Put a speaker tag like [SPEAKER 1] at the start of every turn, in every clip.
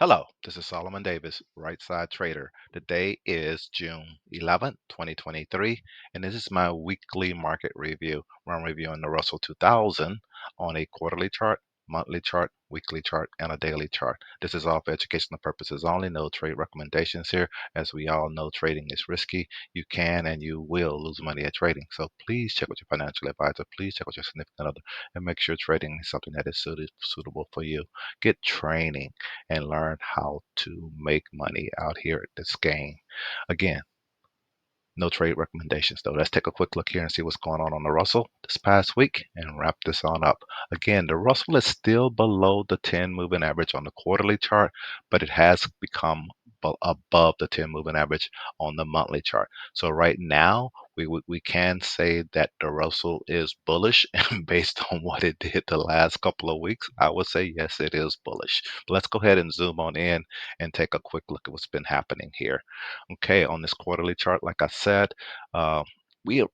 [SPEAKER 1] Hello, this is Solomon Davis, Right Side Trader. Today is June 11th, 2023, and this is my weekly market review where I'm reviewing the Russell 2000 on a quarterly chart, monthly chart, weekly chart, and a daily chart. This is all for educational purposes only, no trade recommendations here. As we all know, trading is risky. You can and you will lose money at trading. So please check with your financial advisor, please check with your significant other, and make sure trading is something that is suitable for you. Get training and learn how to make money out here at this game. Again, no trade recommendations though. Let's take a quick look here and see what's going on the Russell this past week and wrap this on up. Again, the Russell is still below the 10 moving average on the quarterly chart, but it has become above the 10 moving average on the monthly chart. So right now, we can say that the Russell is bullish, and based on what it did the last couple of weeks, I would say yes, it is bullish. But let's go ahead and zoom on in and take a quick look at what's been happening here. Okay, on this quarterly chart, like I said, uh, we are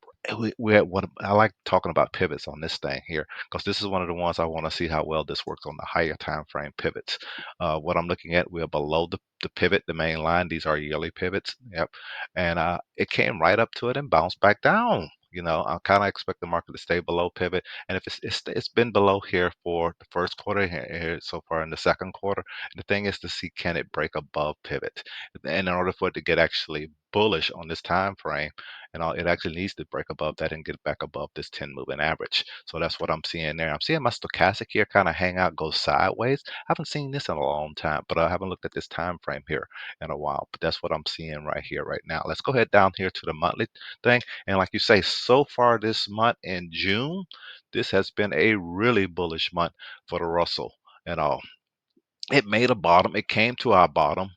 [SPEAKER 1] we're at what I like talking about pivots on this thing here because this is one of the ones I want to see how well this works on the higher time frame pivots. What I'm looking at, we're below the pivot, the main line. These are yearly pivots. Yep, and it came right up to it and bounced back down. I kind of expect the market to stay below pivot, and if it's been below here for the first quarter here so far in the second quarter. The thing is to see, can it break above pivot? And in order for it to get actually bullish on this time frame, it actually needs to break above that and get back above this 10 moving average. So that's what I'm seeing there. I'm seeing my stochastic here kind of hang out, go sideways. I haven't seen this in a long time, but I haven't looked at this time frame here in a while. But that's what I'm seeing right here, right now. Let's go ahead down here to the monthly thing. And like you say, so far this month in June, this has been a really bullish month for the Russell and all. It made a bottom. It came to our bottom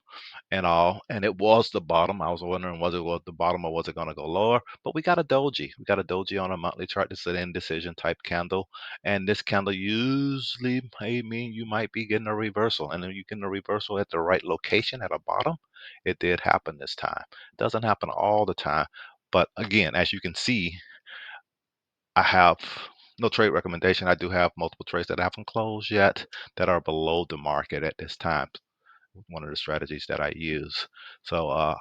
[SPEAKER 1] and all, and it was the bottom. I was wondering was the bottom or was it going to go lower? But we got a doji. We got a doji on a monthly chart. This is an indecision type candle, and this candle usually may mean you might be getting a reversal, and then you get a reversal at the right location at a bottom. It did happen this time. It doesn't happen all the time, but again, as you can see, I have no trade recommendation. I do have multiple trades that I haven't closed yet that are below the market at this time. One of the strategies that I use. So I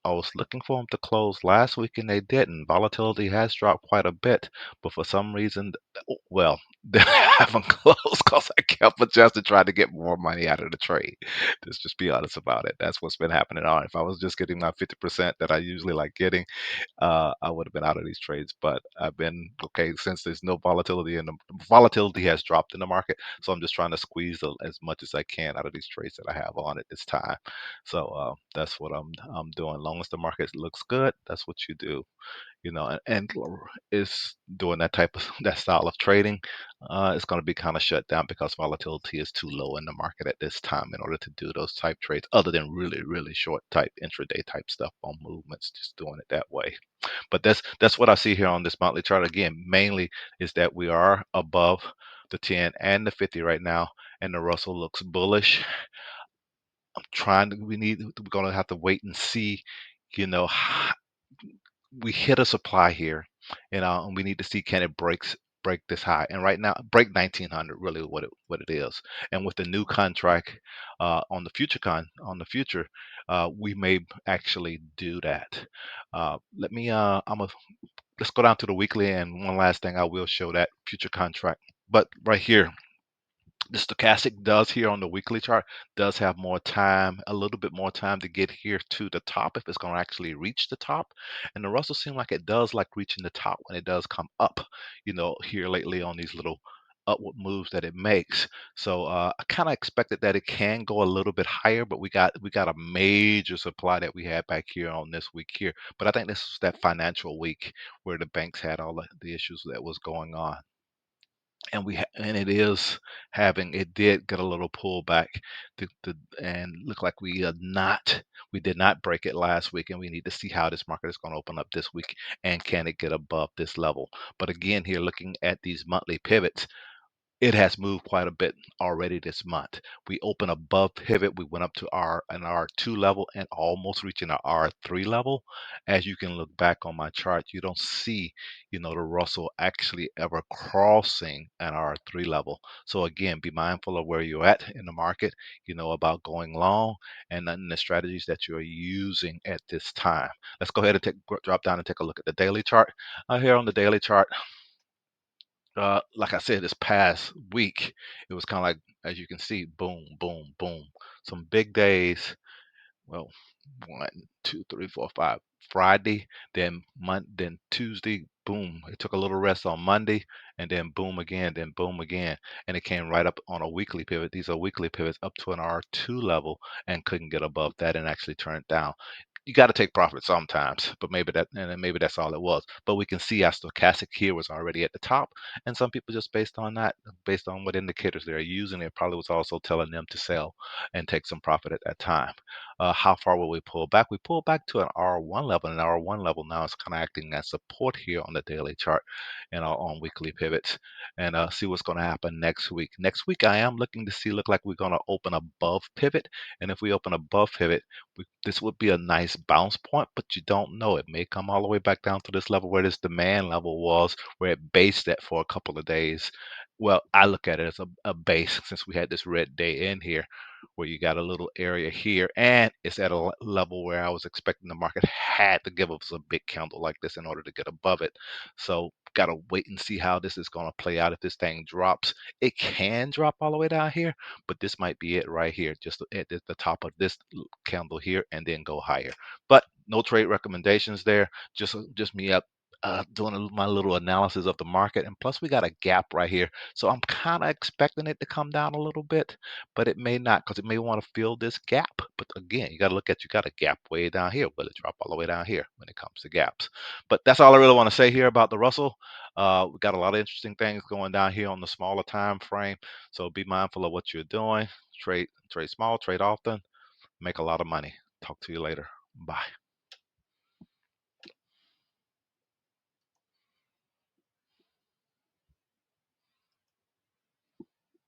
[SPEAKER 1] was looking for them to close last week and they didn't. Volatility has dropped quite a bit, but for some reason, well, they haven't closed because I kept adjusting, trying to get more money out of the trade. Let's just be honest about it. That's what's been happening. If I was just getting my 50% that I usually like getting, I would have been out of these trades. But I've been okay since there's no volatility and the volatility has dropped in the market. So I'm just trying to squeeze as much as I can out of these trades that I have on at this time. So that's what I'm doing. Long as the market looks good, that's what you do. And is doing that type of that style of trading. It's going to be kind of shut down because volatility is too low in the market at this time in order to do those type trades, other than really, really short type intraday type stuff on movements, just doing it that way. But that's what I see here on this monthly chart. Again, mainly is that we are above the 10 and the 50 right now, and the Russell looks bullish. We're going to have to wait and see, you know, we hit a supply here, and we need to see, can it break this high, and right now break 1900 really what it is. And with the new contract on the future, we may actually do that. Let me let's go down to the weekly, and one last thing, I will show that future contract. But right here, the stochastic does here on the weekly chart does have more time, a little bit more time to get here to the top if it's going to actually reach the top. And the Russell seems like it does like reaching the top when it does come up, here lately on these little upward moves that it makes. So I kind of expected that it can go a little bit higher, but we got a major supply that we had back here on this week here. But I think this was that financial week where the banks had all the issues that was going on, and it did get a little pullback and look like we did not break it last week, and we need to see how this market is going to open up this week, and can it get above this level. But again, here looking at these monthly pivots, it has moved quite a bit already this month. We opened above pivot. We went up to an R2 level and almost reaching our R3 level. As you can look back on my chart, you don't see, the Russell actually ever crossing an R3 level. So again, be mindful of where you're at in the market, about going long and then the strategies that you're using at this time. Let's go ahead and drop down and take a look at the daily chart. Here on the daily chart, like I said, this past week, it was kind of like, as you can see, boom, boom, boom. Some big days. Well, 1, 2, 3, 4, 5. Friday, then Tuesday, boom. It took a little rest on Monday, and then boom again, and it came right up on a weekly pivot. These are weekly pivots up to an R2 level, and couldn't get above that, and actually turned down. You got to take profit sometimes, but maybe that's all it was. But we can see our stochastic here was already at the top, and some people just based on that, based on what indicators they're using, it probably was also telling them to sell and take some profit at that time. How far will we pull back? We pull back to an R1 level, and R1 level now is kind of acting as support here on the daily chart and on weekly pivots, and see what's going to happen next week. Next week, I am looking to see, look like we're going to open above pivot, and if we open above pivot, this would be a nice bounce point, but you don't know. It may come all the way back down to this level where this demand level was, where it based at for a couple of days. Well, I look at it as a base since we had this red day in here where you got a little area here, and it's at a level where I was expecting the market had to give us a big candle like this in order to get above it. So gotta wait and see how this is going to play out. If this thing drops, it can drop all the way down here, but this might be it right here, just at the top of this candle here, and then go higher. But no trade recommendations there. Just me up. Doing my little analysis of the market, and plus we got a gap right here, so I'm kind of expecting it to come down a little bit, but it may not, because it may want to fill this gap. But again, you got a gap way down here. Will it drop all the way down here when it comes to gaps? But that's all I really want to say here about the Russell. We got a lot of interesting things going down here on the smaller time frame. So be mindful of what you're doing. Trade small, trade often, make a lot of money. Talk to you later. Bye.